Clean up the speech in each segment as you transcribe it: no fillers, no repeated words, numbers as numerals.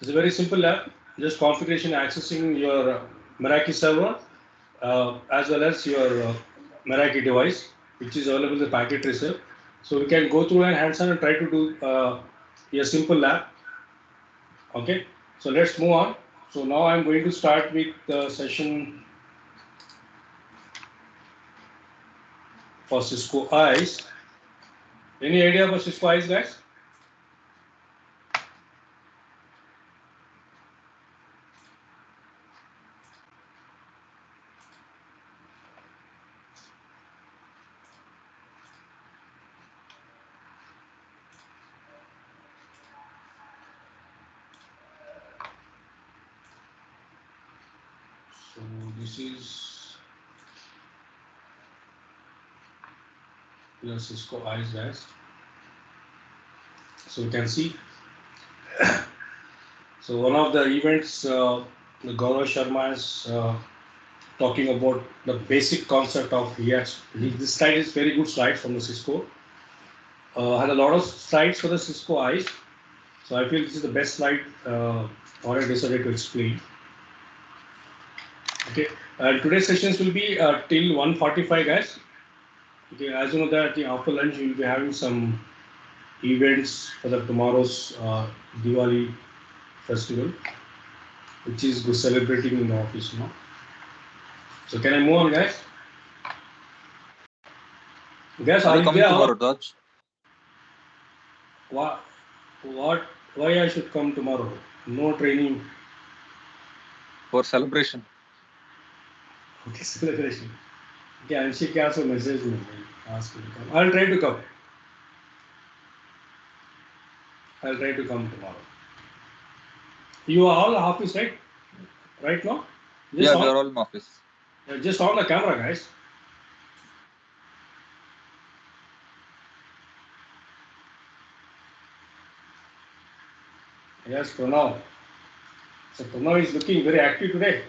It's a very simple app, just configuration accessing your Meraki server as well as your Meraki device, which is available in the packet tracer. So we can go through and hands-on and try to do a simple app. Okay, so let's move on. So now I'm going to start with the session for Cisco Eyes. Any idea about Cisco Eyes, guys? So this is your Cisco Eyes, guys. So you can see. So one of the events, the Gaurav Sharma is talking about the basic concept of this slide is very good slide from the Cisco. Had a lot of slides for the Cisco Eyes. So I feel this is the best slide what I decided to explain. Okay, today's sessions will be till 1:45, guys. Okay, as you know that after lunch we will be having some events for the tomorrow's Diwali festival, which is good celebrating in the office now. So can I move on, guys? Guys, Are are you you coming there? tomorrow, Raj? What? What? Why I should come tomorrow? No training. For celebration. Okay, celebration. Okay, and she can also message me. Ask me to come. I'll try to come. I'll try to come tomorrow. You are all office, right? Right now? Just Yeah, we on, are all in office. just on the camera, guys. Yes, Pranav. So Pranav is looking very active today.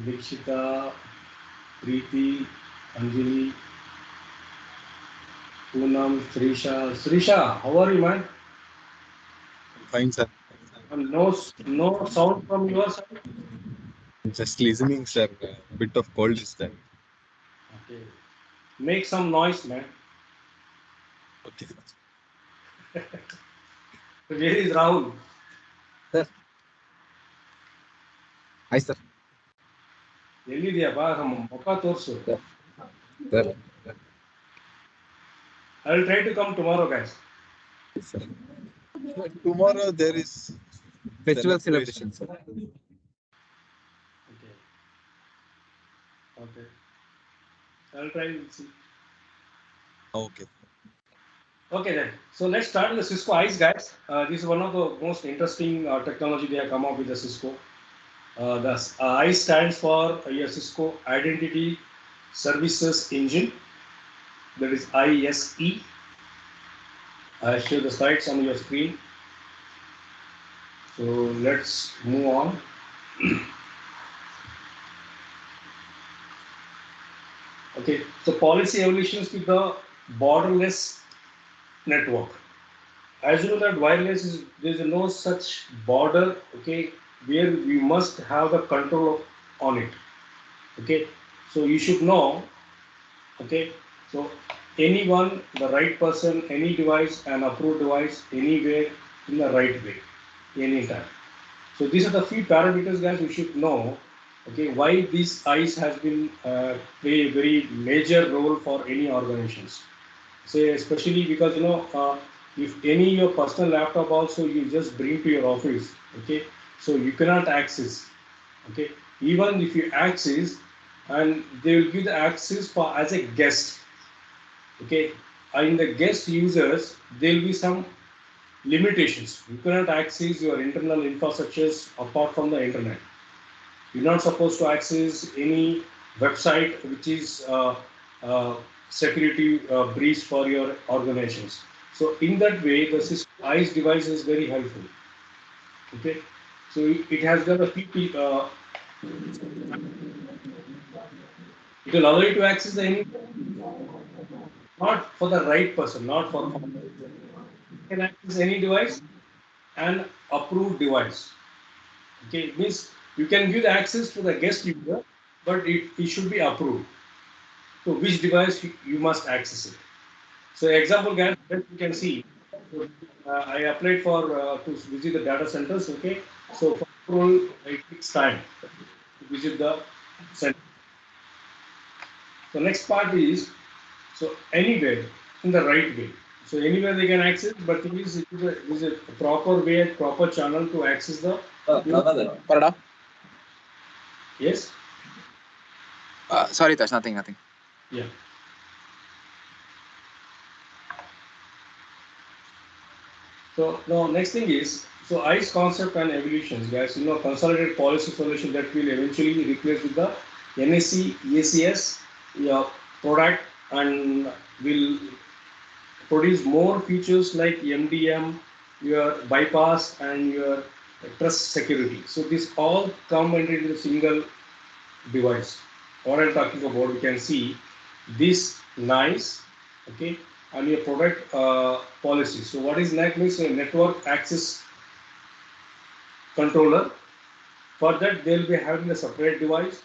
Dikshita, Preeti, Anjali, Poonam, Srisha. Srisha, how are you, man? Fine, sir. And no sound from your side. Just listening, sir. A bit of cold is there. Okay. Make some noise, man. Okay. Where is Rahul? Sir. Hi, sir. ಎಲ್ಲಿದೆಯಪ್ಪ ಮುಖ ತೋರಿಸು. Sir. Sir. I'll try to come tomorrow, guys. Yes, sir. Tomorrow there is festival celebration, sir. Okay. Okay. I'll try and see. Okay. Okay then. So let's start with the Cisco Eyes, guys. This is one of the most interesting technology they have come up with the Cisco. The Eyes stands for your Cisco Identity Services Engine. That is ISE. I'll show the slides on your screen. So let's move on. Okay, so policy evolutions with the borderless network. As you know that wireless is there is no such border, okay, where we must have the control on it. Okay, so you should know, okay, so anyone, the right person, any device, an approved device, anywhere in the right way, anytime. So these are the few parameters, guys, you should know. Okay, why this ICE has been play a very major role for any organizations. Say especially because if any your personal laptop also you just bring to your office, okay, so you cannot access. Okay, even if you access, and they will give the access for as a guest. Okay, in the guest users there will be some limitations. You cannot access your internal infrastructures apart from the internet. You're not supposed to access any website which is uh, security breach for your organizations. So in that way, the ICE device is very helpful. Okay, so it has got a PP. It will allow you to access any, not for the right person, not for. can access any device and approved device. Okay, it means you can give the access to the guest user, but it should be approved. So which device you must access it. So example, guys, that you can see. So, I applied for to visit the data centers. Okay, so for approval it takes time to visit the center. So next part is so anywhere in the right way. So anywhere they can access, but thing is, it is a proper way, proper channel to access the. Parada? Yes. Sorry, Tash, nothing. Yeah. So now next thing is so ICE concept and evolutions, guys. Consolidated policy solution that will eventually replace with the NSC, EACS, your product, and will produce more features like MDM, your bypass, and your trust security. So this all come into a single device. What I'm talking about, you can see this nice, okay, and your product policy. So what is NAC means a network access controller. For that, they'll be having a separate device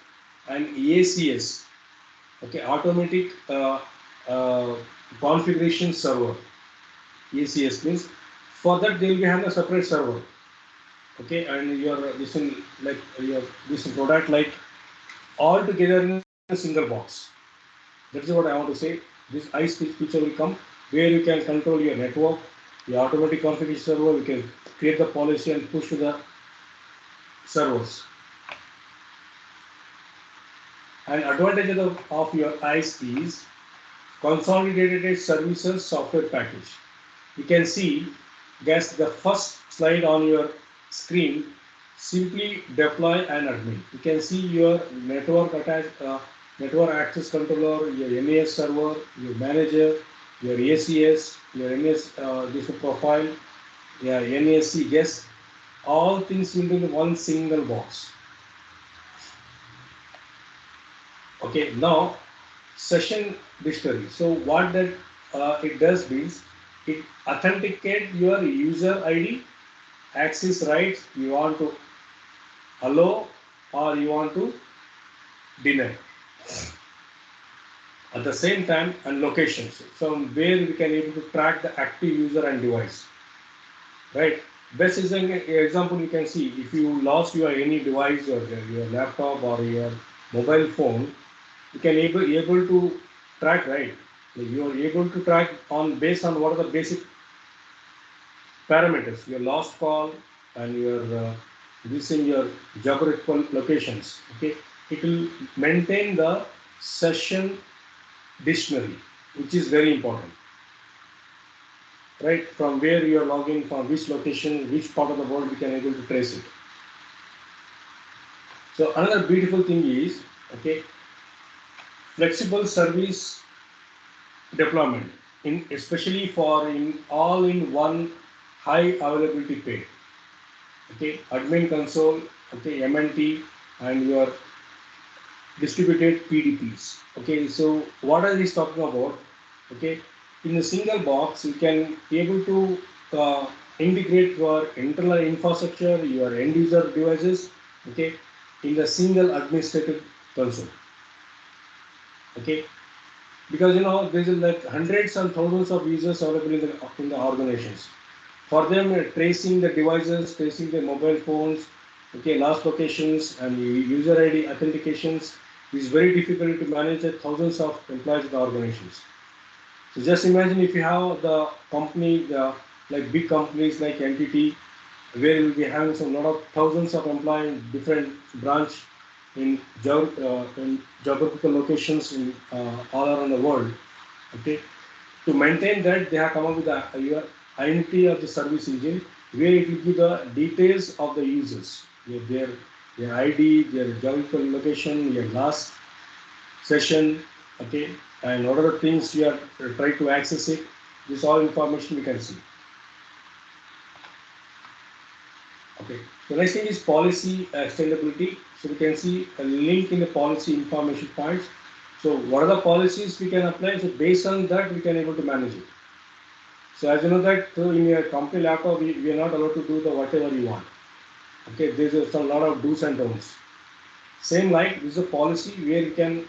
and EACS, okay, automatic configuration server. EACS means for that they'll be having a separate server, okay, and your this in like your this product like all together in a single box. That's what I want to say. This ICE feature will come where you can control your network, the automatic configuration server. You can create the policy and push to the servers. And advantage of your ICE is consolidated services software package. You can see, guys, the first slide on your screen. Simply deploy and admin. You can see your network attached, network access controller, your NAS server, your manager, your ACS, your NAS this profile, your NASC guest, all things into one single box. Okay, now session dictionary. So what that it does means it authenticate your user ID, access rights you want to allow or you want to deny. At the same time, and locations from where we can able to track the active user and device. Right. Best is an example you can see if you lost your any device or your laptop or your mobile phone, you can able to track, right. You are able to track on based on what are the basic parameters, your lost call and your this in your geographical locations. Okay, it will maintain the session dictionary, which is very important. Right, from where you are logging, from which location, which part of the world we can able to trace it. So another beautiful thing is, okay, flexible service deployment, in especially for in all in one high availability pair. Okay, admin console, okay, MNT, and your distributed PDPs. Okay, so what are these talking about? Okay, in a single box, you can be able to integrate your internal infrastructure, your end user devices, okay, in the single administrative console. Okay, because there is like hundreds and thousands of users available in the organizations. For them, tracing the devices, tracing the mobile phones, okay, last locations and user ID authentications is very difficult to manage the thousands of employees in the organizations. So just imagine if you have the company, like big companies like entity, where you will be having some lot of thousands of employees in different branch in geographical locations in all around the world. Okay, to maintain that, they have come up with your identity of the service engine, where it will give the details of the users, their ID, their geographical location, your last session, okay, and what are the things you are trying to access it. This all information you can see. Okay. The next thing is policy extendability. So we can see a link in the policy information points. So what are the policies we can apply? So based on that, we can able to manage it. So as you know that in your company laptop, we are not allowed to do the whatever you want. Okay, there's a lot of do's and don'ts. Same like this is a policy where you can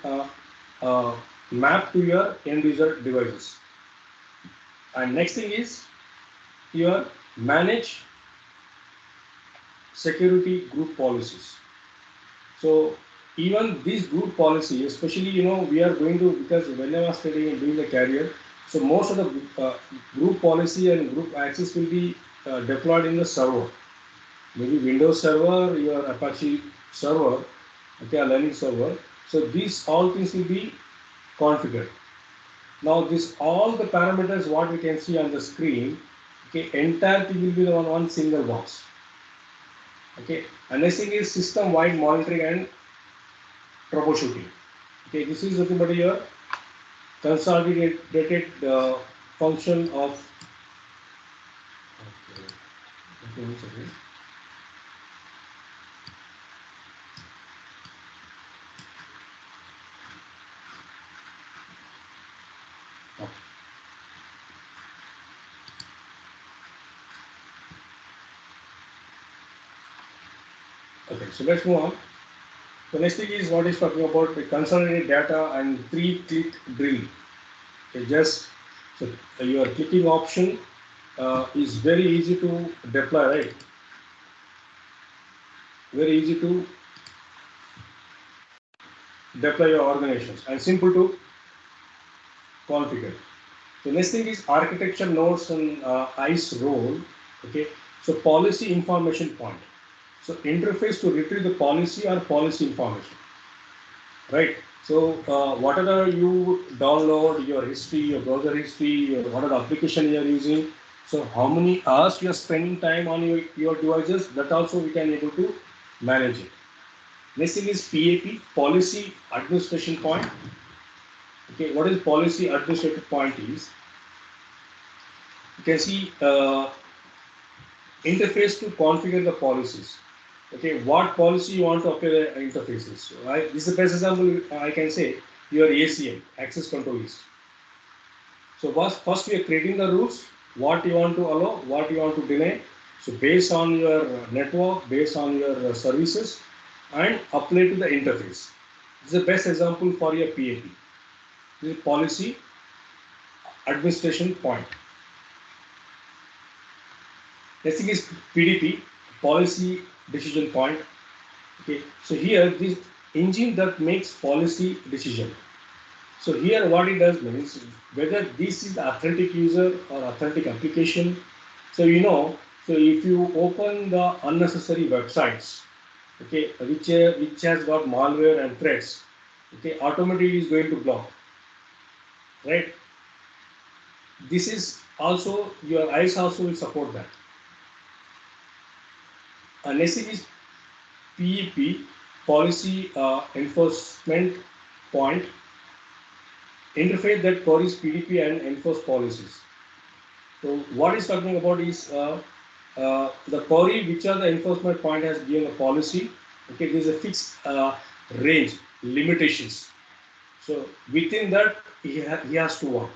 map to your end user devices. And next thing is your manage security group policies. So even this group policy, especially we are going to, because when I was studying and doing the career, so most of the group policy and group access will be deployed in the server, maybe Windows server, your Apache server, okay, a Linux server. So these all things will be configured. Now this all the parameters what we can see on the screen, okay, entire thing will be on one single box. Okay, and next thing is system wide monitoring and troubleshooting. Okay, this is nothing but your consolidated function of. Okay, one second. Okay, so let's move on. The next thing is what is talking about the consolidated data and 3-click drill. Okay, just so your clicking option is very easy to deploy, right? Very easy to deploy your organizations and simple to configure. The next thing is architecture nodes and ICE role. Okay, so policy information point. So interface to retrieve the policy or policy information, right? So whatever you download, your history, your browser history, or whatever application you are using, so how many hours you are spending time on your devices, that also we can able to manage it. Next thing is PAP, policy administration point. Okay, what is policy administrative point is, you can see interface to configure the policies. Okay, what policy you want to apply the interfaces. So this is the best example I can say, your ACL, access control list. So first we are creating the rules, what you want to allow, what you want to deny. So based on your network, based on your services, and apply to the interface. This is the best example for your PAP. This is policy administration point. Next thing is PDP, policy decision point. Okay, so here this engine that makes policy decision. So here what it does means whether this is the authentic user or authentic application. So so if you open the unnecessary websites, okay, which has got malware and threats, okay, automatically is going to block, right? This is also your eyes also will support that. Next thing is PEP, policy enforcement point, interface that queries PDP and enforce policies. So what is talking about is the query which are the enforcement point has given a policy. Okay, there is a fixed range limitations. So within that he has to work.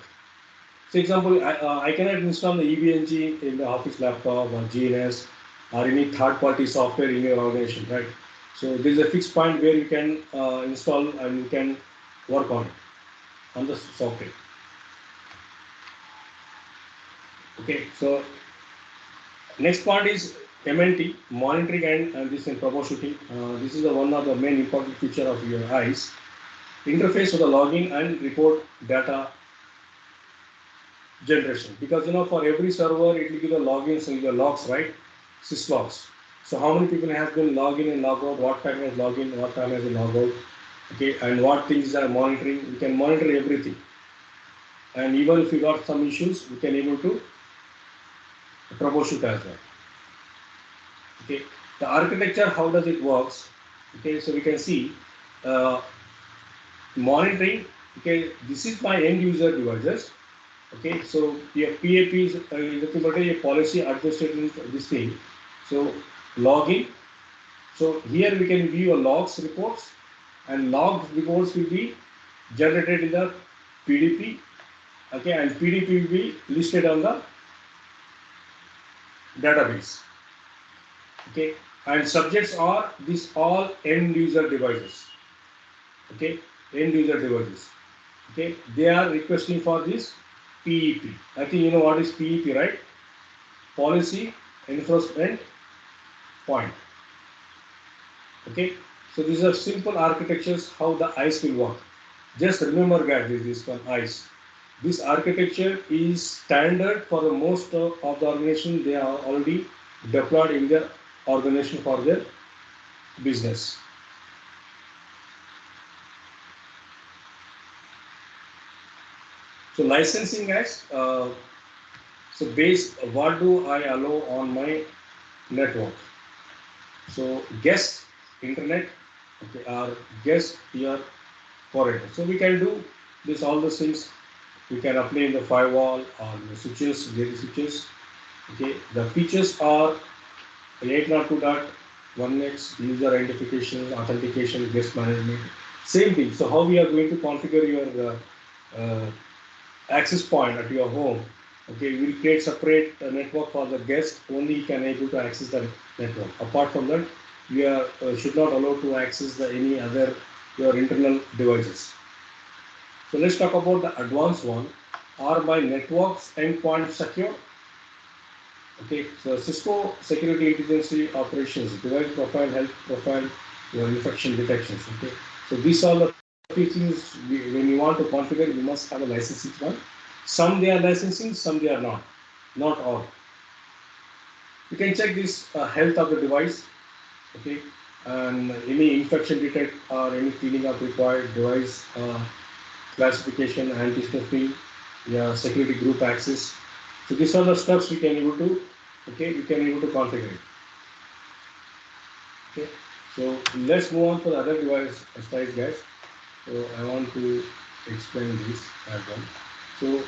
For example, I cannot install the EVNG in the office laptop or GNS or any third-party software in your organization, right? So there is a fixed point where you can install and you can work on it, on the software. Okay, so next part is MNT, monitoring and this and troubleshooting. This is the one of the main important feature of your eyes. Interface for the logging and report data generation. Because for every server it will be the logins and the logs, right? Syslogs. So how many people have been log in and log out, what time has log in, what time has been log out, okay, and what things are monitoring. We can monitor everything. And even if we got some issues, we can able to troubleshoot as well. Okay, the architecture, how does it works? Okay, so we can see monitoring. Okay, this is my end user devices. Okay, so your PAP is nothing but a policy administrative this thing. So logging. So here we can view a logs reports, and log reports will be generated in the PDP. Okay, and PDP will be listed on the database. Okay, and subjects are these all end user devices. Okay, end user devices. Okay, they are requesting for this PEP. I think you know what is PEP, right? Policy enforcement point. Okay, so these are simple architectures how the ICE will work. Just remember guys, this one ICE. This architecture is standard for the most of the organization. They are already deployed in their organization for their business. So licensing guys, so base what do I allow on my network? So guest internet, okay, or guest your corridor. So we can do this all those things. We can apply in the firewall or the switches, data switches. Okay, the features are 802.1x user identification, authentication, guest management. Same thing. So how we are going to configure your access point at your home? Okay, we will create separate network for the guest. Only he can able to access the network. Apart from that, we are should not allow to access the any other your internal devices. So let's talk about the advanced one. Are my networks endpoint secure? Okay, so Cisco security intelligence operations, device profile, health profile, your infection detections. Okay, so these are the things when you want to configure, you must have a licensing one. Some they are licensing, some they are not all. You can check this health of the device. Okay, and any infection detect or any cleaning up required device classification, anti-sniffing, yeah, security group access. So these are the steps we can able to, okay, we can able to configure it. Okay, so let's move on to the other device styles, guys. So I want to explain this as well. So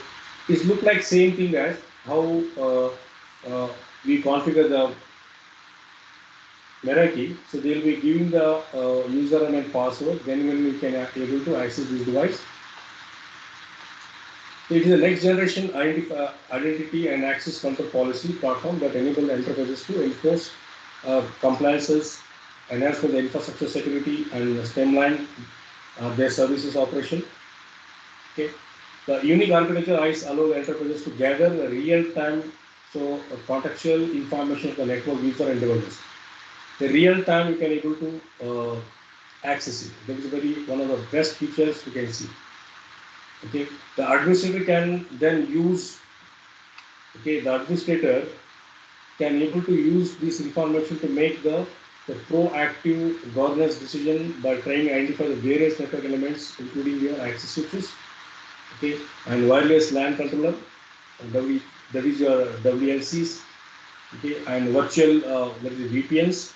it look like same thing as how we configure the Meraki. So they'll be giving the username and password. Then when we can able to access this device. It is a next generation identity and access control policy platform that enable enterprises to enforce compliances, enhance the infrastructure security, and streamline their services operation. Okay. The unique architecture ICE allows enterprises to gather real-time contextual information of the network user and devices. The real time you can able to access it. That is very one of the best features you can see. Okay, the administrator can then use. Okay, the administrator can able to use this information to make the proactive governance decision by trying to identify the various network elements, including your access switches. Okay, and wireless LAN controller, that is your WLCs. Okay, and virtual that is VPNs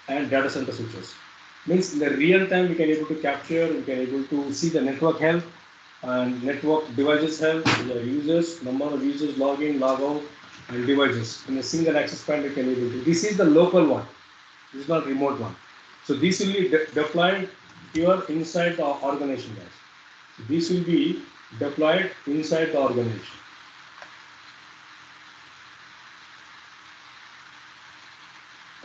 and data center switches. Means in the real time we can able to capture, we can able to see the network health and network devices health, the users, number of users log in, log out, and devices. In a single access point we can able to. This is the local one. This is not remote one. So this will be deployed here inside the organization, guys. So this will be deployed inside the organization.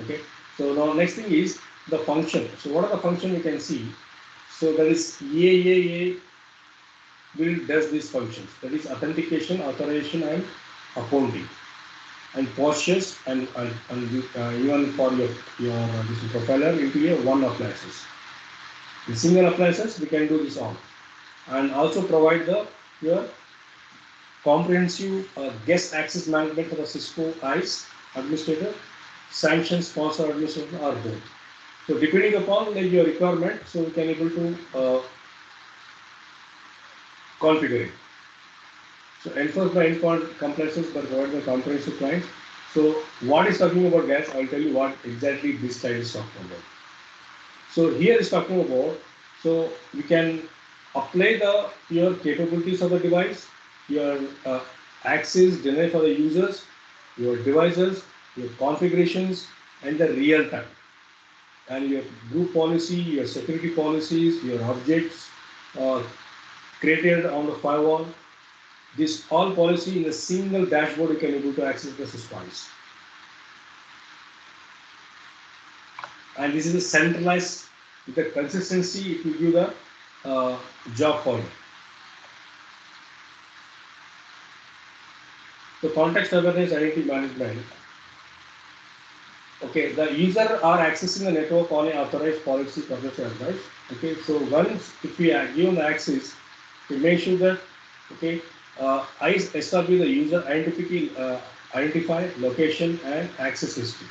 Okay. So now next thing is the function. So what are the function you can see? So there is EAA will does these functions. That is authentication, authorization, and accounting, and postures, and even for your this profiler into a one appliances. In single appliances we can do this all, and also provide the your comprehensive guest access management for the Cisco ICE administrator, sanctions sponsor administrator, or both. So depending upon like your requirement, so we can able to configure it. So enforce by endpoint compliances but provide the comprehensive clients. So what is talking about, guys? I'll tell you what exactly this slide is talking about. So here is talking about, so we can apply the your capabilities of the device, your access deny for the users, your devices, your configurations, and the real time, and your group policy, your security policies, your objects uh, created on the firewall. This all policy in a single dashboard you can able to access the systems. and this is a centralized with the consistency. It will give the job for you. So context awareness, identity management. Okay, the user are accessing the network on an authorized policy professional, right? Okay, so once if we are given the access, we make sure that okay, I establish the user identify location and access history.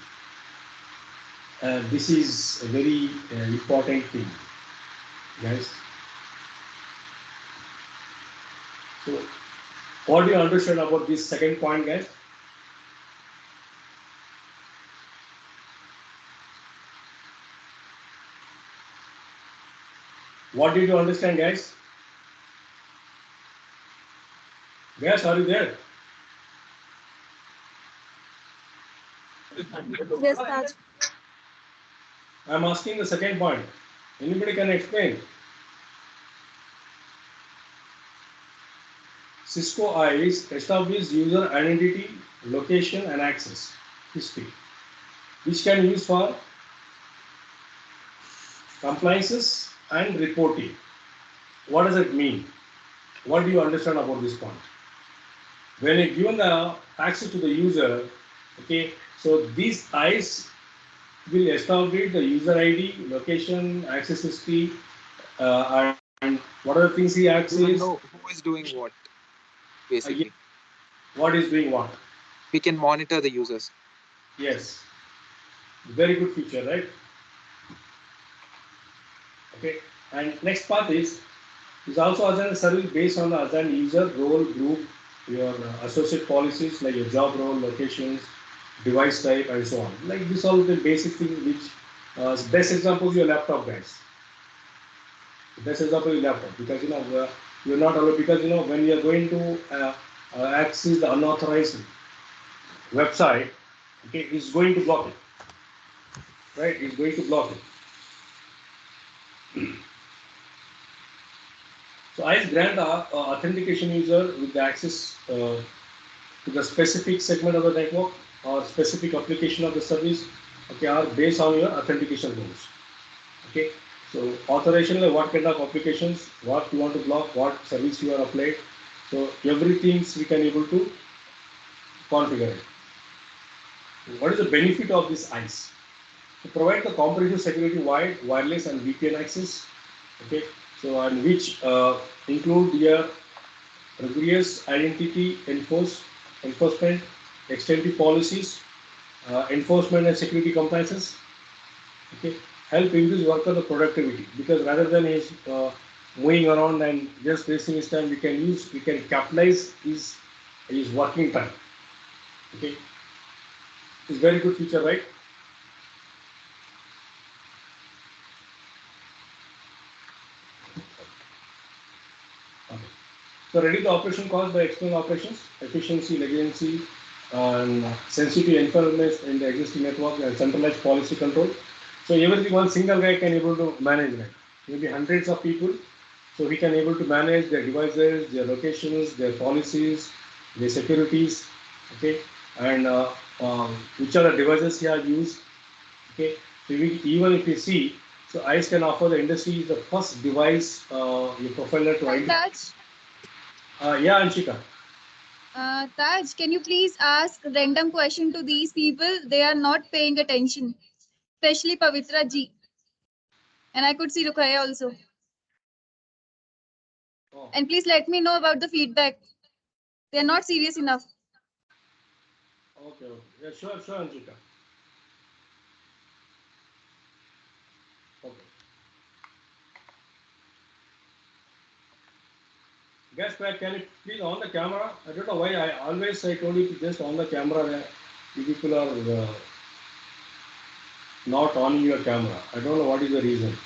This is a very important thing, guys. So, what do you understand about this second point, guys? What did you understand, guys? Guys, are you there? Yes, Taj. I'm asking the second point. Anybody can explain? Cisco eyes establish user identity, location, and access history, which can use for compliances and reporting. What does it mean? What do you understand about this point? When you given the access to the user, okay, so these eyes will establish the user ID, location, access history, and what are the things he We will accesses. know who is doing what, basically. What is doing what? We can monitor the users. Yes, very good feature, right? Okay, and next part is also assign a service based on the assigned user, role, group, your associate policies like your job role, locations, device type, and so on. Like this all the basic things which best example is your laptop, guys. Best example is laptop because you're not allowed because when you are going to access the unauthorized website, okay, it's going to block it, right? It's going to block it. So I grant the authentication user with the access to the specific segment of the network or specific application of the service, okay, are based on your authentication rules. Okay, so authorization, like what kind of applications, what you want to block, what service you are applied. So everything we can able to configure it. What is the benefit of this ICE? To provide the comprehensive security wide, wireless and VPN access. Okay, so and which include your rigorous identity enforcement, extensive policies, enforcement and security compliances. Okay, help increase worker productivity because rather than his moving around and just wasting his time, we can capitalize his working time. Okay, it's very good feature, right? Okay. So reduce the operation cost by external operations, efficiency, legacy, and sensitive information in the existing network and centralized policy control. So everything one single guy can able to manage, right? Maybe hundreds of people. So he can able to manage their devices, their locations, their policies, their securities, okay, and which are the devices he has used, okay. So even if you see, so ICE can offer the industry the first device your profiler to Hi, identify. Taj. Yeah, Anshika. Taj, can you please ask random question to these people? They are not paying attention, especially Pavitra ji. And I could see Rukhaya also. Oh, And please let me know about the feedback. They are not serious enough. okay, okay. Yeah, sure, Anshika. Okay. Guys, can you please on the camera? I don't know why I told you to just on the camera. You people are not on your camera. I don't know what is the reason.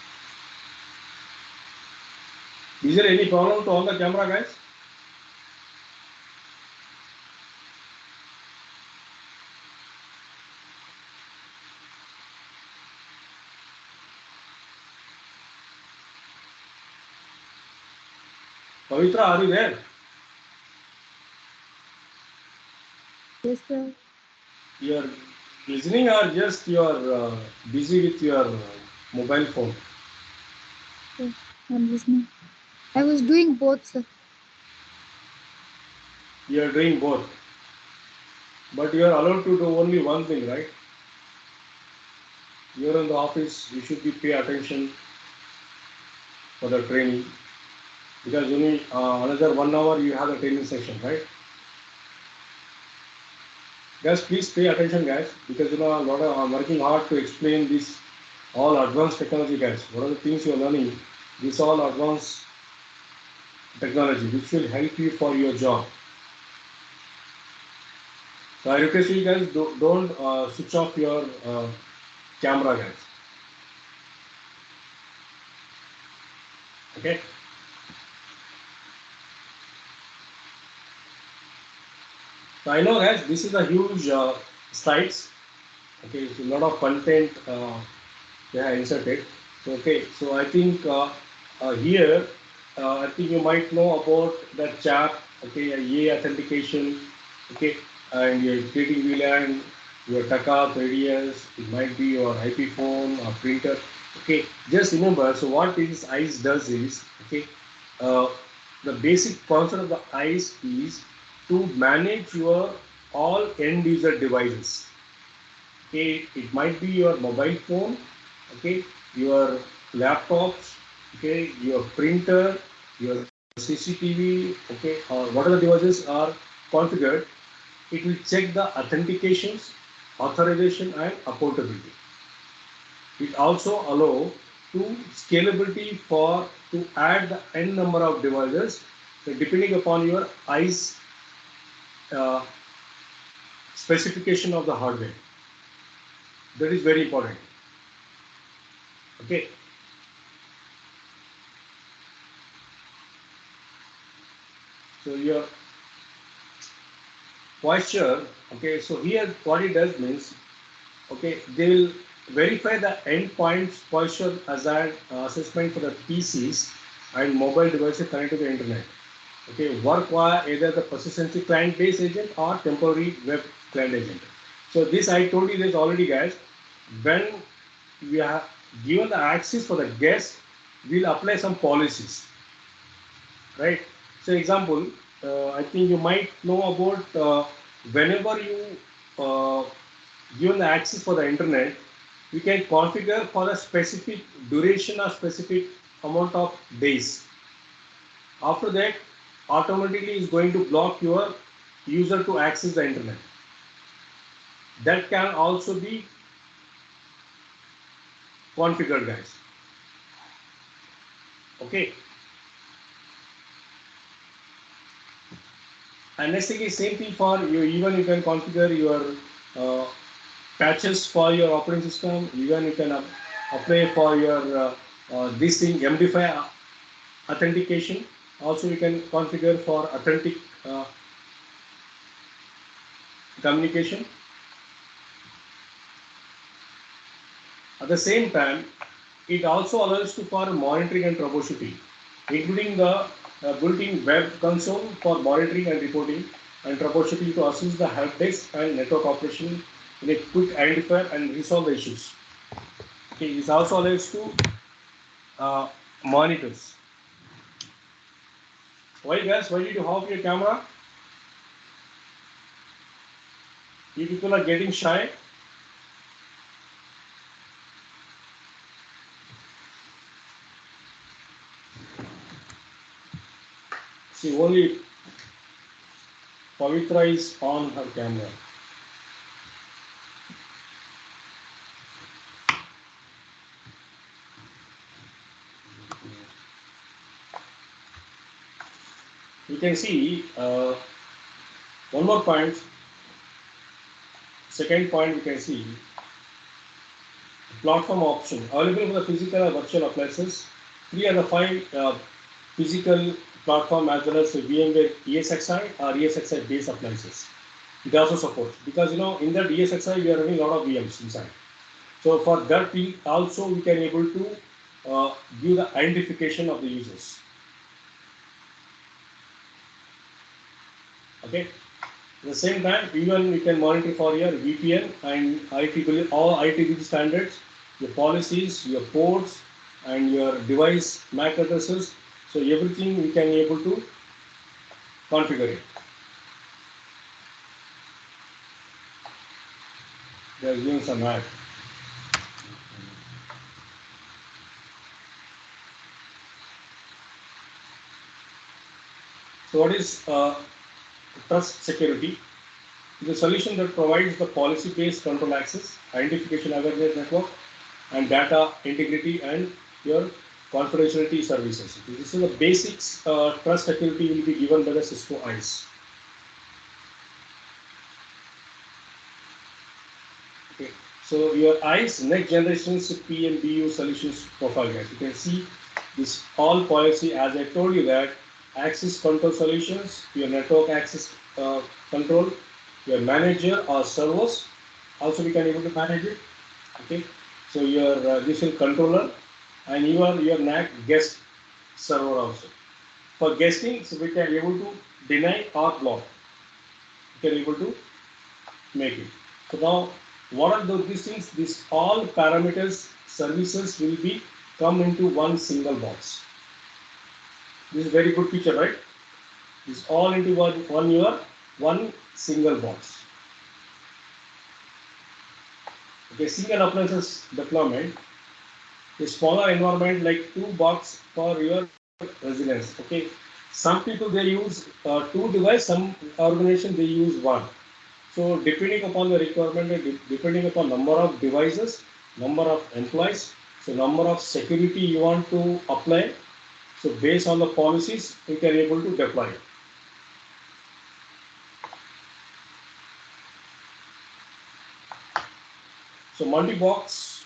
Is there any problem to on the camera, guys? Pavitra, are you there? Yes, sir. Your listening or just you are busy with your mobile phone? I'm listening. I was doing both, sir. You are doing both. But you are allowed to do only one thing, right? You are in the office, you should be pay attention for the training because only another 1 hour you have a training session, right? Guys, please pay attention, guys, because a lot of I'm working hard to explain this all advanced technology, guys. What are the things you are learning? This all advanced technology which will help you for your job. So I request you guys don't switch off your camera, guys. Okay. So I know, guys, this is a huge slides. Okay, so a lot of content they have inserted. So, okay, so I think here I think you might know about the chat. Okay, a authentication. Okay, and your creating VLAN, your TACA, radius. It might be your IP phone or printer. Okay, just remember. So what this ICE does is okay. Uh, the basic concept of the ICE is to manage your all end user devices. Okay, it might be your mobile phone, okay, your laptops, okay, your printer, your CCTV, okay, or whatever devices are configured. It will check the authentications, authorization, and accountability. It also allow to scalability for to add the n number of devices, so depending upon your ICE uh, specification of the hardware. That is very important. Okay. So your posture, okay, so here what it does means, okay, they will verify the endpoints posture as an assessment for the PCs and mobile devices connected to the internet. Okay, work via either the persistency client-based agent or temporary web client agent. So this I told you this already, guys. When we have given the access for the guest, we'll apply some policies, right? So example, I think you might know about whenever you given the access for the internet, we can configure for a specific duration or specific amount of days. After that, automatically is going to block your user to access the internet. That can also be configured, guys. Okay. And next thing is same thing for you. Even you can configure your uh, patches for your operating system. Even you can apply for your this thing MD5 authentication. Also, you can configure for authentic communication. At the same time, it also allows to for monitoring and troubleshooting, including the built-in web console for monitoring and reporting and troubleshooting to assist the help desk and network operation in a quick identifier and resolve the issues. Okay, this also allows to monitors. Why guys? Why did you off your camera? You people are getting shy. See, only Pavitra is on her camera. You can see one more point. Second point, we can see platform option available for the physical or virtual appliances. 3 and 5 physical platform as well as VMware ESXi or ESXi based appliances. It also supports because in that ESXi we are running a lot of VMs inside. So for that we also we can able to give the identification of the users. Okay. At the same time, even you can monitor for your VPN and IEEE, all IEEE standards, your policies, your ports, and your device MAC addresses. So everything we can able to configure it. They are giving some ad. So what is trust security? The solution that provides the policy-based control access, identification awareness network, and data integrity and your confidentiality services. This is the basics. Trust security will be given by the Cisco ICE. Okay. So your ICE next generation PMBU solutions profile, guys. You can see this all policy as I told you that access control solutions, your network access control, your manager or servers. Also, we can able to manage it. Okay. So your this is controller and your NAC guest server also. For guesting, so we can able to deny or block. We can able to make it. So now, what are these things? These all parameters services will be come into one single box. This is very good picture, right? This all into one single box. Okay, single appliances deployment. A smaller environment like 2 box for your residence. Okay, some people they use 2 devices, some organization they use 1. So depending upon the requirement, depending upon number of devices, number of employees, so number of security you want to apply. So based on the policies, you can able to deploy it. So multi-box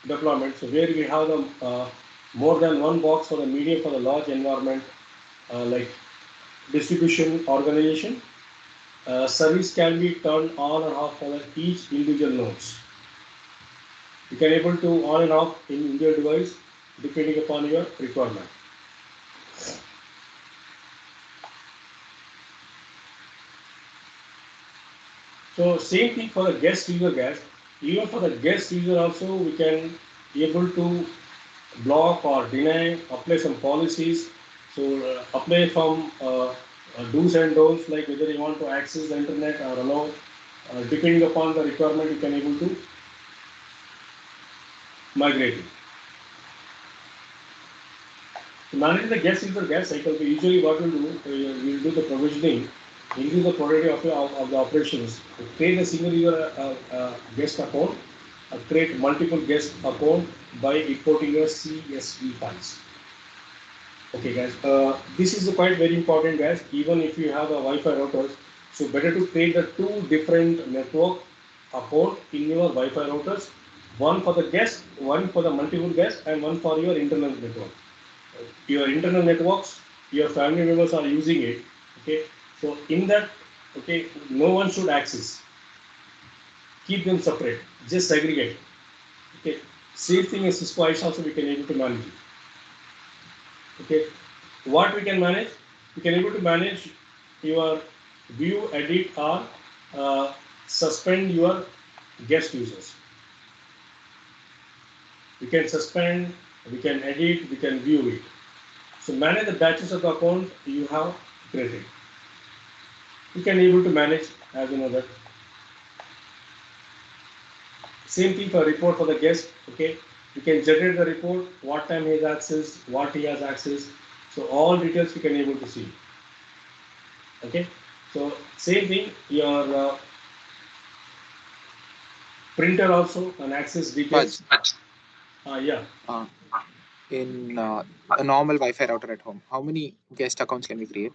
deployment. So where we have the more than one box for the medium for the large environment, like distribution organization. Service can be turned on and off for each individual nodes. You can able to on and off in your device depending upon your requirement. So same thing for the guest user guest. Even for the guest user also we can able to block or deny, apply some policies. So apply from do's and don'ts like whether you want to access the internet or allow. Depending upon the requirement, you can able to migrate it. To manage the guest user guest cycle, we usually what we'll do, we'll do the provisioning, increase the productivity of the operations, create a single user guest account, create multiple guest account by importing your CSV files. Okay guys, this is quite very important guys, even if you have a Wi-Fi routers, so better to create the 2 different network account in your Wi-Fi routers, one for the guest, one for the multiple guests and one for your internal network. Your internal networks, your family members are using it, okay, so in that, okay, no one should access, keep them separate, just segregate, okay. Same thing as Cisco ICE also we can able to manage it. Okay, what we can manage? We can able to manage your view, edit, or suspend your guest users. We can suspend, we can edit, we can view it. So manage the batches of the account you have created. You can able to manage as you know that. Same thing for report for the guest. Okay, you can generate the report, what time he has access, what he has access. So all details you can able to see. Okay, so same thing your printer also and access details. Yeah. In a normal Wi-Fi router at home, how many guest accounts can we create?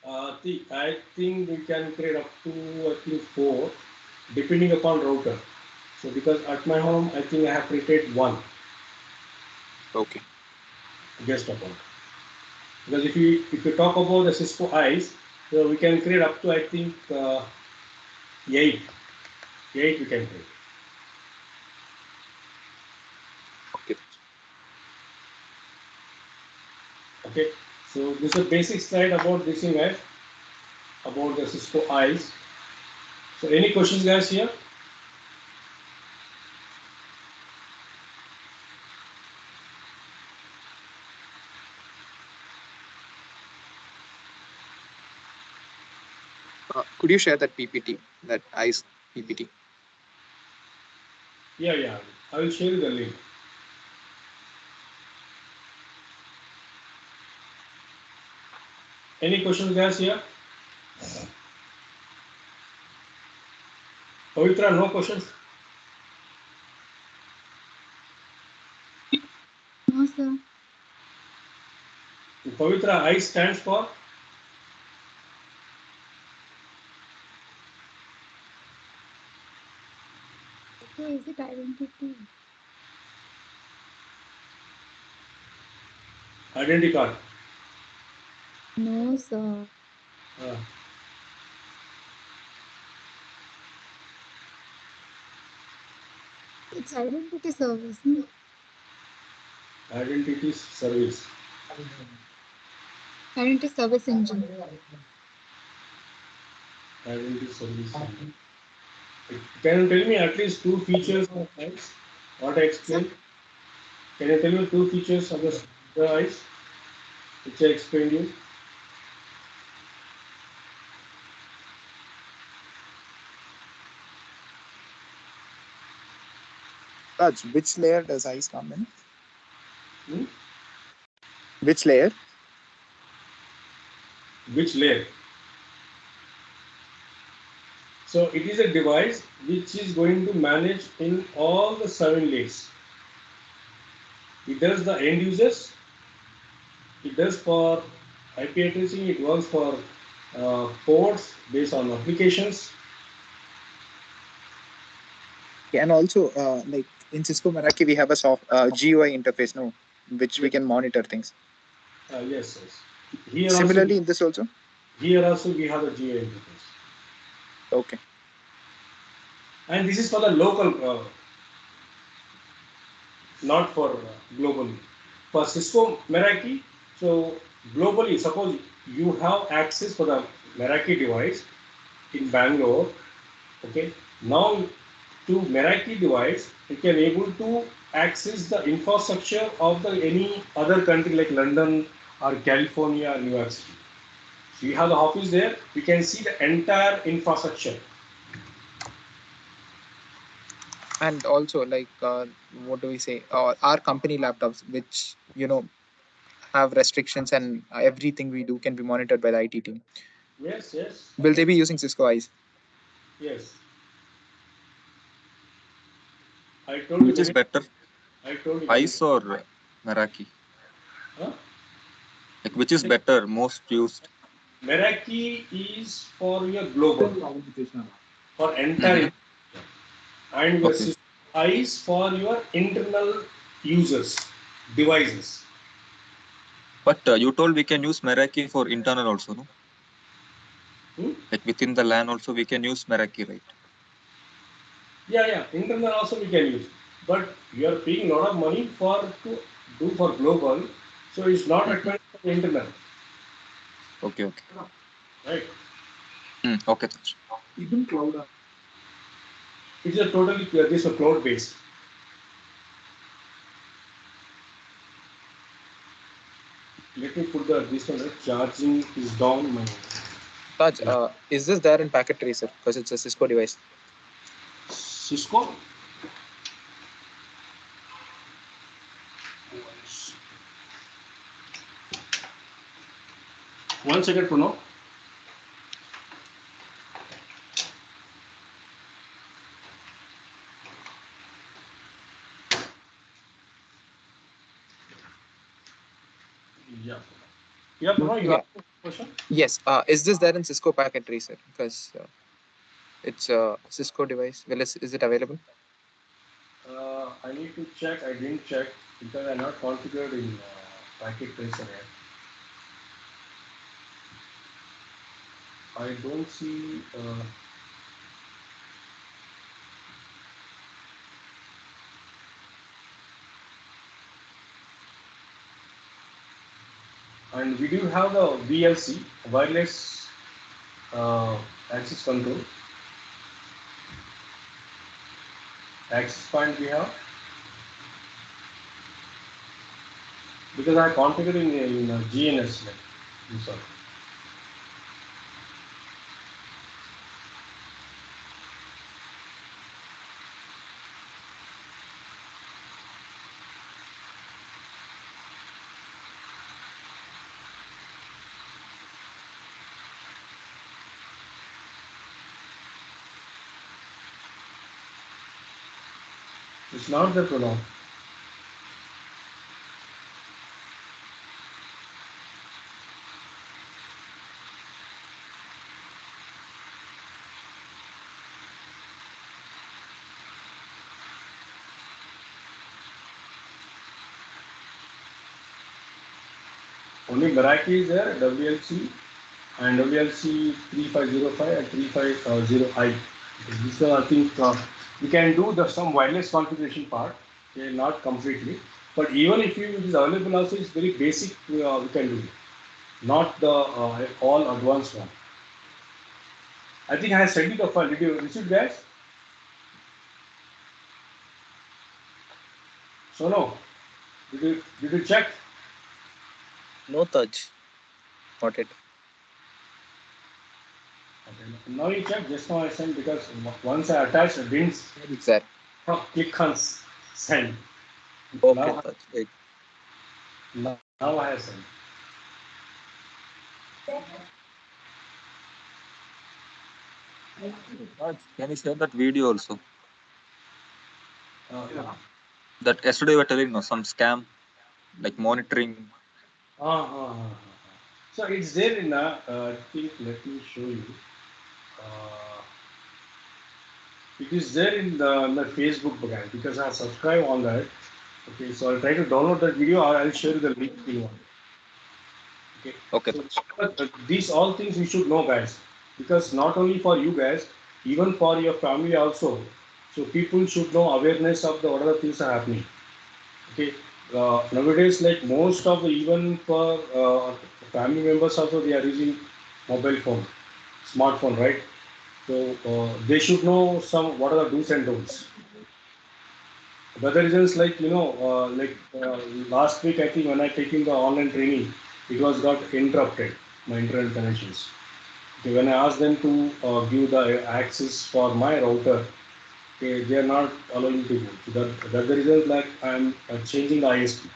I think we can create up to 4, depending upon router. So because at my home, I think I have created 1. Okay. Guest account. Because if you talk about the Cisco ICE, so we can create up to I think 8. 8 we can create. Okay. Okay. So this is a basic slide about this thing, guys. about the Cisco eyes. So any questions, guys, here? Could you share that PPT, that ICE PPT? Yeah. I will share you the link. Any questions, guys, here? Pavitra, no questions? No, sir. Pavitra, I stands for? So is it identity? Identity card. No, sir. Uh, It's identity service. No? identity service. Identity service engine. Identity service. Can you tell me at least two features of eyes? What I explained? Can you tell me two features of the eyes which I explained you? Raj, which layer does ICE come in? Hmm? Which layer? Which layer? So it is a device which is going to manage in all the 7 layers. It does the end users, it does for IP addressing, it works for ports based on applications. And also, like in Cisco Meraki, we have a soft GUI interface, no, which we can monitor things. Yes. Here Similarly, also, in this also. here also we have a GA interface. Okay. And this is for the local, not for globally. For Cisco Meraki, so globally, suppose you have access for the Meraki device in Bangalore, okay. Now to Meraki device, you can able to access the infrastructure of the any other country like London or California or New York City. So you have the office there, you can see the entire infrastructure. And also, like, what do we say? Our company laptops, which have restrictions, and everything we do can be monitored by the IT team. Yes. Will they be using Cisco ICE? Yes. I told you. Which is better, I told you. ICE or Meraki? Huh? Like which is better, most used? Meraki is for your global, for entire, and your Okay. eyes for your internal users, devices. But you told we can use Meraki for internal also, no? Hmm? Like within the LAN also we can use Meraki, right? Yeah. Internal also we can use, but you are paying a lot of money for to do for global, so it's not Mhm. recommended for internal, Okay. right? Okay. Even cloud. It's a totally this is a cloud based. Let me put this one. Charging is down. Raj, is this there in packet tracer? Because it's a Cisco device. Cisco. One second, Pranav. Yeah, Pranav, you Yeah. have a question? Yes. Is this there in Cisco packet tracer? Because it's a Cisco device. Well, is it available? I need to check. I didn't check because I'm not configured in packet tracer yet. I don't see. And we do have the VLC, wireless access control, access point we have, because I configured in GNS like this one. It's not the pronoun. Only Meraki is there, WLC and WLC 3505 and 350I. This I think we can do some wireless configuration part, okay, not completely. But even if it is available also, it's very basic, we can do it. Not the all advanced one. I think I have sent you the file. Did you receive guys? So no. Did you check? No touch. Got it. Okay. Now you check. Just now I sent because once I attached, I didn't Sir. click on send. Okay, Now, touch. Wait. now I have sent. Can you share that video also? Yeah. That yesterday we were telling, no, some scam, like monitoring. So it's there in I think let me show you. It is there in the Facebook guys because I subscribe on that. Okay, so I'll try to download that video or I'll share the link if you want. Okay. Okay. So these all things you should know, guys, because not only for you guys, even for your family also. So people should know awareness of the what other things are happening. Okay. Nowadays, like most of the even for family members also, they are using mobile phone, smartphone, right? So they should know some what are the do's and don'ts. The other reasons like last week I think when I taking the online training, it was got interrupted my internet connections. Okay, when I asked them to give the access for my router, okay, they are not allowing to go. So that's the reason like I'm changing the ISP.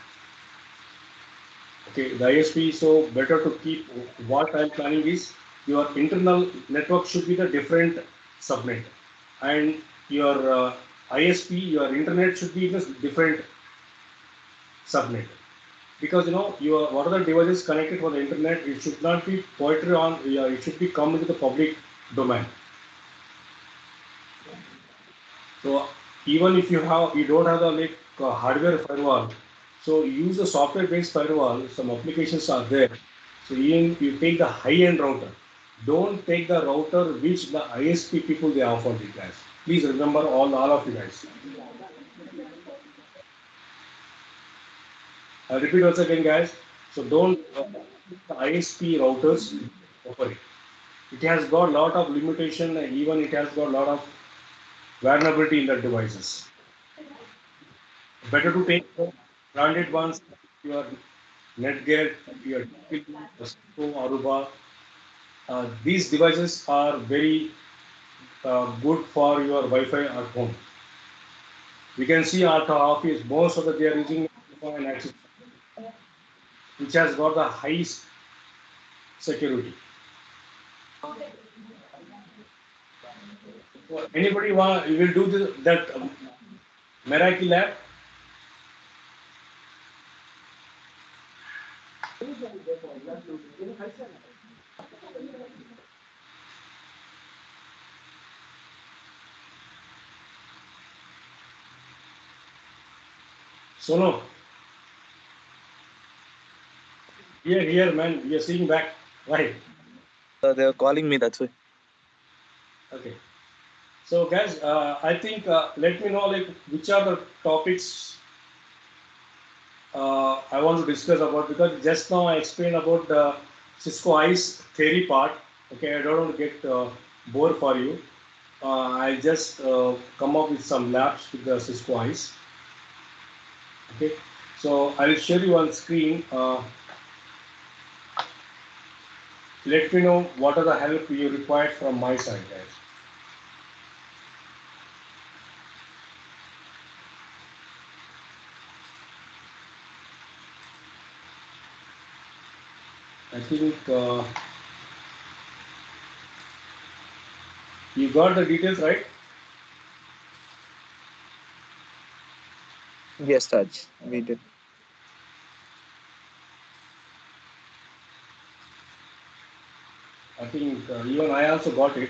Okay, the ISP so better to keep what I'm planning is your internal network should be the different subnet, and your ISP your internet should be the different subnet. Because your what are the devices connected for the internet, it should not be poetry on, yeah, it should be come into the public domain. So even if you don't have the like hardware firewall, so use the software based firewall. Some applications are there. So even you take the high end router, don't take the router which the ISP people they offer the guys. Please remember all of you guys. I repeat once again, guys. So don't the ISP routers offer it. It has got a lot of limitation and even it has got a lot of vulnerability in the devices. Better to take the branded ones, your Netgear, your Cisco, Aruba. These devices are very good for your Wi-Fi at home. We can see at our office most of the they are using Wi-Fi and access, which has got the highest security. So anybody want? You will do that Meraki lab. So no, here, man, we are seeing back, right? They were calling me, that's why. Okay. So guys, I think let me know like which are the topics I want to discuss about because just now I explained about the Cisco ICE theory part. Okay, I don't want to get bored for you. I just come up with some labs with the Cisco eyes. Okay, so I'll show you on screen. Let me know what are the help you require from my side, guys. I think you got the details right. Yes, Taj, we did. I think even I also got it.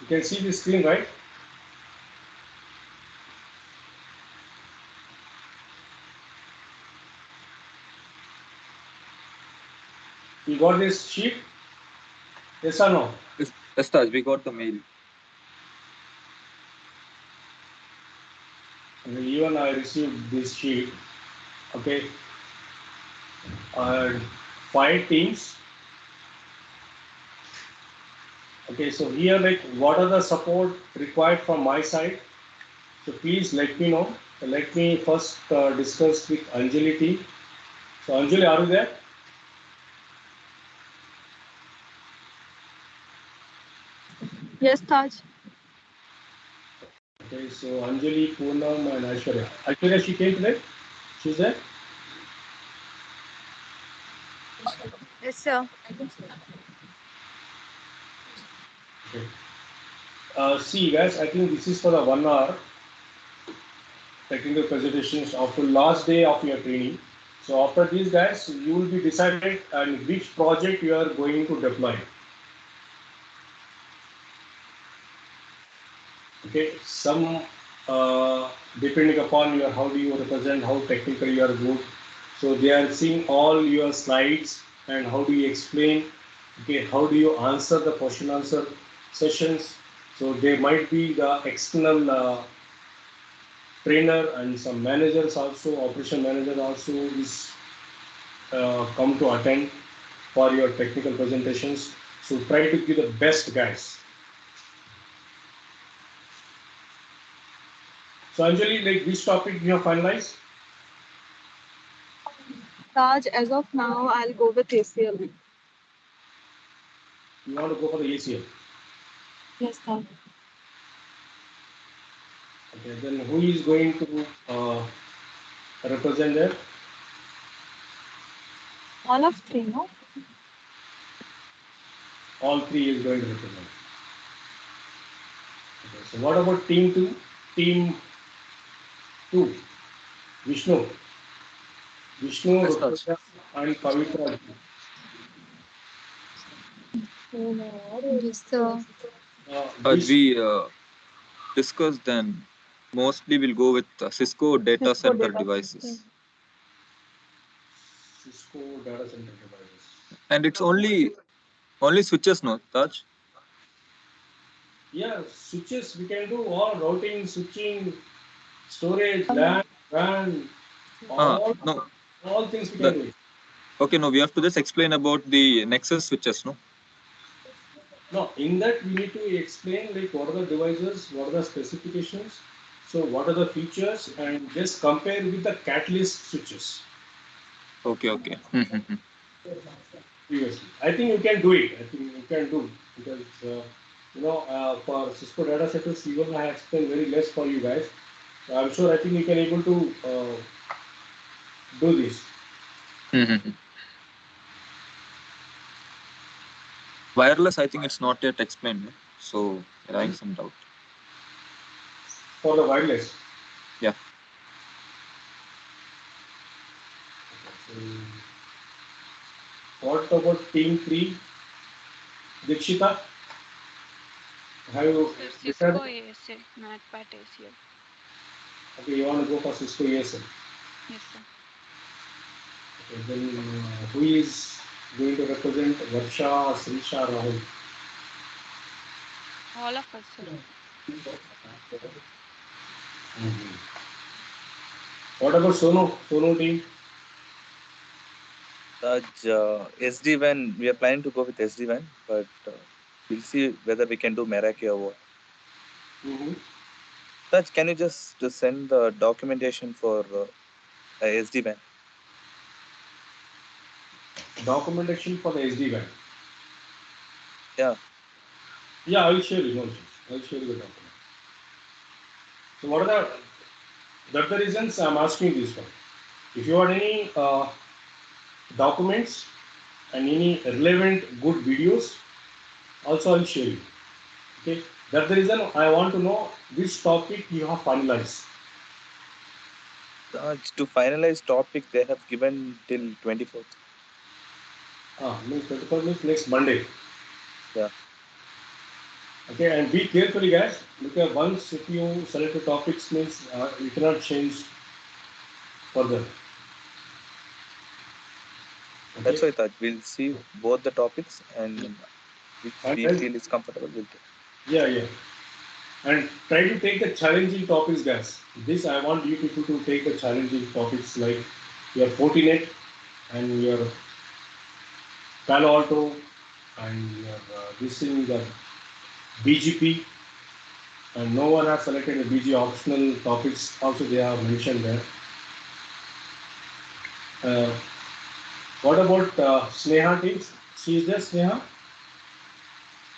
You can see the screen, right? You got this sheet? Yes or no? Yes, Taj, we got the mail. And even I received this sheet. Okay, and 5 teams. Okay, so here like what are the support required from my side? So please let me know. Let me first discuss with Anjali team. So Anjali, are you there? Yes, Taj. Okay, so Anjali, Poonam, and Aishwarya. Aishwarya, she came today. She's there. Yes, sir. Okay. See, guys, I think this is for the 1 hour technical presentations of the last day of your training. So after these, guys, you will be decided on which project you are going to deploy. Okay, some depending upon your how do you represent, how technical you are good. So they are seeing all your slides and how do you explain. Okay, how do you answer the question answer sessions. So there might be the external trainer and some managers also, operation manager also is come to attend for your technical presentations. So try to give the best, guys. So Anjali, like which topic you have finalized? Taj, as of now, I'll go with ACL. You want to go for the ACL? Yes, Taj. Okay, then who is going to represent there? All of three, no? All three is going to represent. Okay, so what about team two? Team two, Vishnu. Vishnu, Yes, Taj. Rukrita, and Pavitra. Yes, sir. As Which we discussed, then mostly we'll go with Cisco data Cisco center data. devices. Cisco data center devices. And it's only switches, no, Taj? Yeah, switches we can do all routing, switching, storage, LAN, WAN, all No, all things we can the do it. okay, no, we have to just explain about the Nexus switches, no? No, in that we need to explain like what are the devices, what are the specifications, so what are the features, and just compare with the catalyst switches Okay, okay. previously. I think you can do it. I think you can do because for Cisco data centers, even I explained very less for you guys. I'm sure I think you can able to do this. Wireless, I think it's not yet explained, no? So we're having some doubt. For the wireless. Yeah. So, what about team three, Dikshita? Have you Sir, decided? Cisco ASL, not PAT ACL. Okay, you want to go for Cisco ESL. Yes, sir. Okay, then who is going to represent Varsha, Srisha, Rahul? All of us, sir. Mhm. What about Sonu team? Taj, SD-WAN, we are planning to go with SD-WAN, but we'll see whether we can do Meraki or what. Mm-hmm. Taj, can you just send the documentation for SD-WAN? Documentation for the SD-WAN. Yeah. Yeah, I will share you. No issues. I will share you the document. So what are that's the reasons I'm asking this one. If you have any documents and any relevant good videos, also I'll share you. Okay, that's the reason I want to know which topic you have finalized. Taj, to finalize topic, they have given till 24th. Means 24 means next Monday. Yeah. Okay, and be careful, guys, because once if you select the topics, means you cannot change further. That's Okay, why, Taj, we'll see both the topics and which and we then, feel is comfortable, we'll take. yeah, and try to take the challenging topics, guys. This I want you people to take the challenging topics like your Fortinet and your Palo Alto and your this thing, the BGP, and no one has selected the BG optional topics. Also, they are mentioned there. Uh, what about Sneha teams? She is there, Sneha?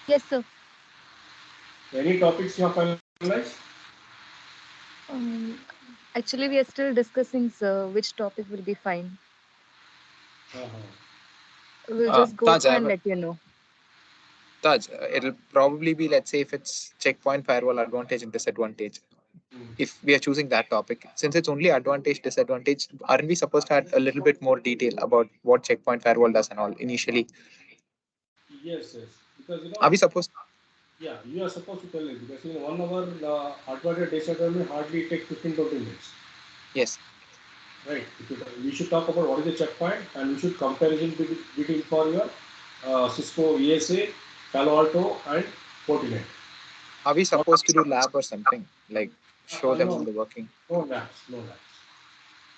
Yes, sir. Any topics you have finalized? Um, Actually, we are still discussing, sir, which topic will be fine. Uh-huh. We'll just go Taj, through and let you know. Taj, it'll probably be, let's say, if it's checkpoint firewall advantage and disadvantage. Mm. If we are choosing that topic, since it's only advantage, disadvantage, aren't we supposed to add a little bit more detail about what checkpoint firewall does and all initially? Yes. Because Are we supposed? yeah, you are supposed to tell it because in 1 hour, advantage disadvantage hardly take 15-20 minutes. Yes. Right. We should talk about what is the checkpoint and we should comparison between for your Cisco ESA, Palo Alto, and Fortinet. Are we supposed to do lab or something like show them No, the working no labs, no labs.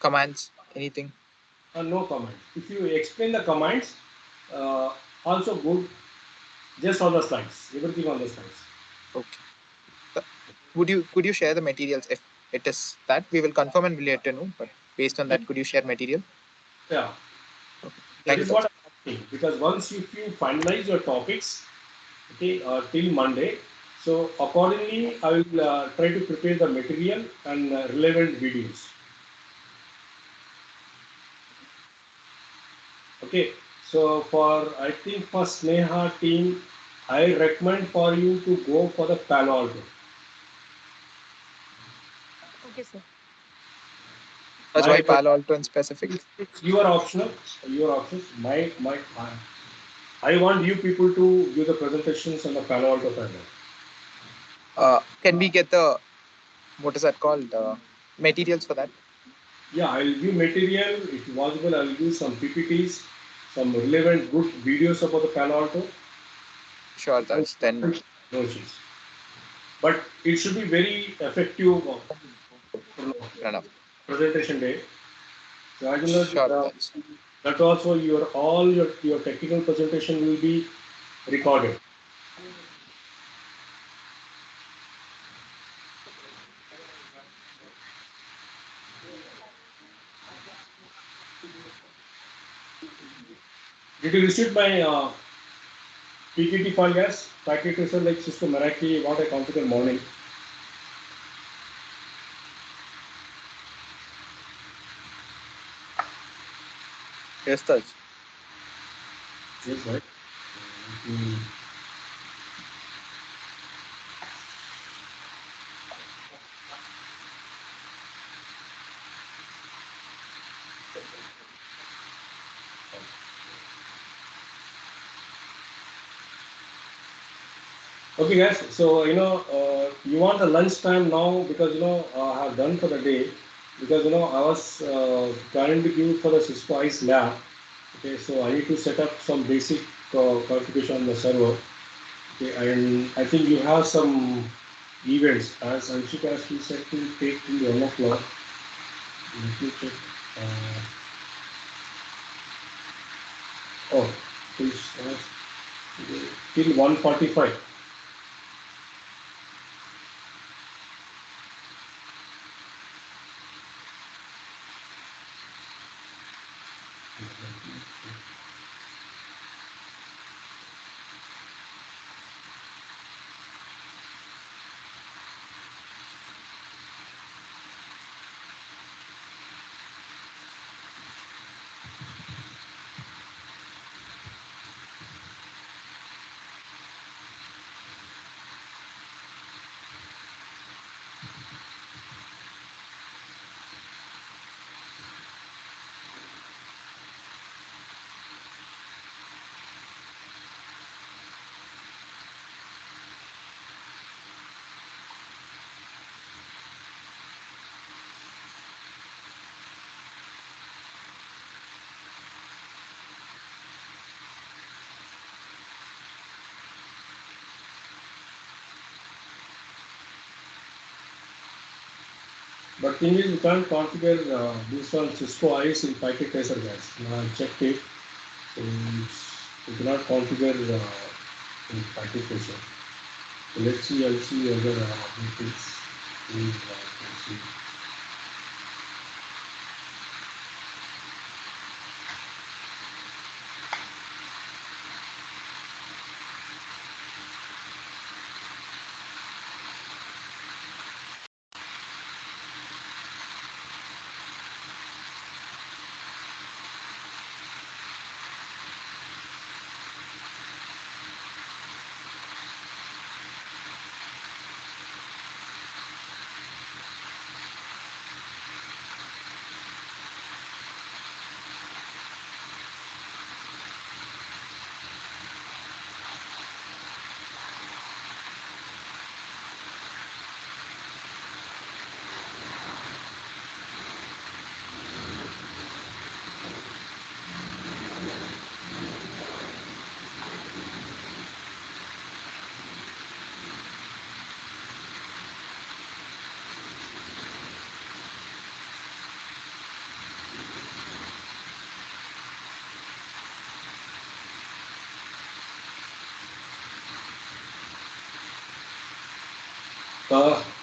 commands, anything? No comments. If you explain the commands, uh, also good, just on the slides, everything on the slides. Okay. Could you share the materials if it is that we will confirm and we'll let you know. But based on that, could you share material? Yeah, Okay. that Thank you, is Taj. what I'm asking. Because once if you finalize your topics, okay, till Monday, so accordingly I will try to prepare the material and relevant videos. Okay, so for I think for Sneha team, I recommend for you to go for the Palo Alto. Okay, sir. That's My why Palo Alto in specific. it's your optional, your options. My I want you people to give the presentations on the Palo Alto panel. Can we get the what is that called? Materials for that? Yeah, I will give material. If possible, I will give some PPTs, some relevant good videos about the Palo Alto. Sure, And Taj. Then no issues. But it should be very effective enough. presentation day. So I will Sure, not, Taj. that also your technical presentation will be recorded. Did you receive my PPT file, guys? Packet result like Cisco Meraki, what a confident morning. Yes, Taj. Yes, right. Mm. Okay, guys. So you want the lunch time now because I have done for the day because I was planning to give for the Cisco Ice lab. Okay, so I need to set up some basic configuration on the server. Okay, and I think you have some events as Anshika she said to take till 1 o'clock. Let me check. Oh, please, till 145. But thing is, you can't configure this on Cisco ICE in packet tracer, guys. Now I checked it, so you cannot configure in packet tracer. So let's see, I'll see whether it is. Let's see.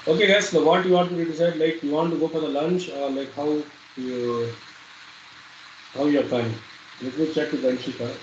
Okay, guys. So what you want to decide? Like, you want to go for the lunch, or like you are planning? Let me check with Anshika.